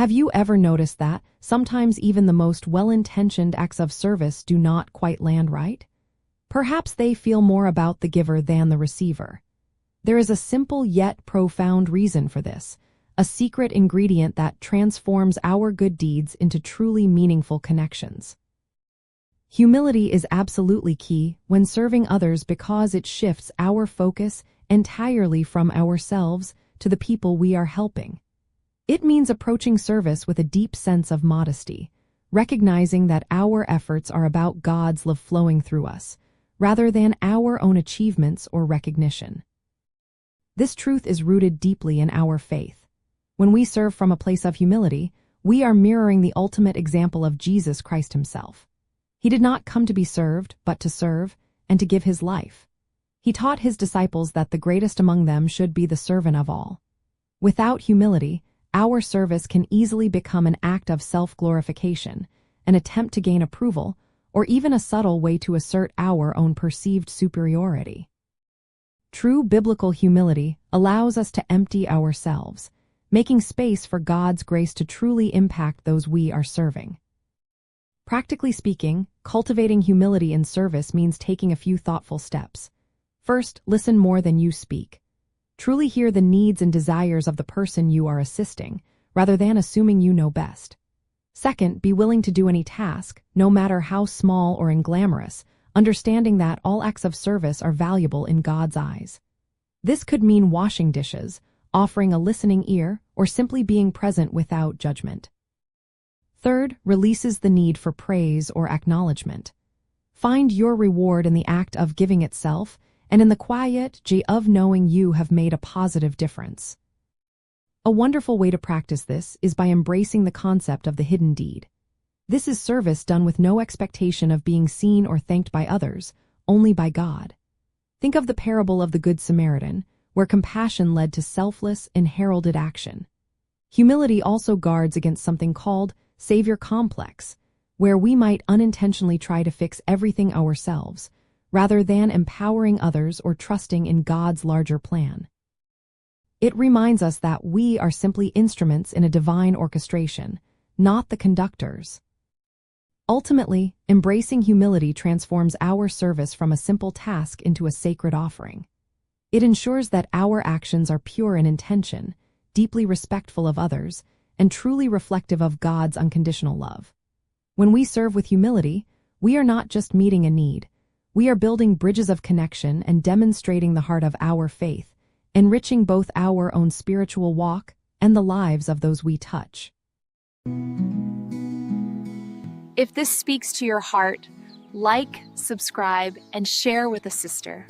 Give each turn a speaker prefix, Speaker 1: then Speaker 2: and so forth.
Speaker 1: Have you ever noticed that sometimes even the most well-intentioned acts of service do not quite land right? Perhaps they feel more about the giver than the receiver. There is a simple yet profound reason for this, a secret ingredient that transforms our good deeds into truly meaningful connections. Humility is absolutely key when serving others because it shifts our focus entirely from ourselves to the people we are helping. It means approaching service with a deep sense of modesty, recognizing that our efforts are about God's love flowing through us, rather than our own achievements or recognition. This truth is rooted deeply in our faith. When we serve from a place of humility, we are mirroring the ultimate example of Jesus Christ himself. He did not come to be served, but to serve, and to give his life. He taught his disciples that the greatest among them should be the servant of all. Without humility, our service can easily become an act of self-glorification, an attempt to gain approval, or even a subtle way to assert our own perceived superiority. True biblical humility allows us to empty ourselves, making space for God's grace to truly impact those we are serving. Practically speaking, cultivating humility in service means taking a few thoughtful steps. First, listen more than you speak. Truly hear the needs and desires of the person you are assisting, rather than assuming you know best. Second, be willing to do any task, no matter how small or unglamorous, understanding that all acts of service are valuable in God's eyes. This could mean washing dishes, offering a listening ear, or simply being present without judgment. Third, releases the need for praise or acknowledgement. Find your reward in the act of giving itself, and in the quiet joy of knowing you have made a positive difference. A wonderful way to practice this is by embracing the concept of the hidden deed. This is service done with no expectation of being seen or thanked by others, only by God. Think of the parable of the Good Samaritan, where compassion led to selfless and heralded action. Humility also guards against something called savior complex, where we might unintentionally try to fix everything ourselves, rather than empowering others or trusting in God's larger plan. It reminds us that we are simply instruments in a divine orchestration, not the conductors. Ultimately, embracing humility transforms our service from a simple task into a sacred offering. It ensures that our actions are pure in intention, deeply respectful of others, and truly reflective of God's unconditional love. When we serve with humility, we are not just meeting a need. We are building bridges of connection and demonstrating the heart of our faith, enriching both our own spiritual walk and the lives of those we touch.
Speaker 2: If this speaks to your heart, like, subscribe, and share with a sister.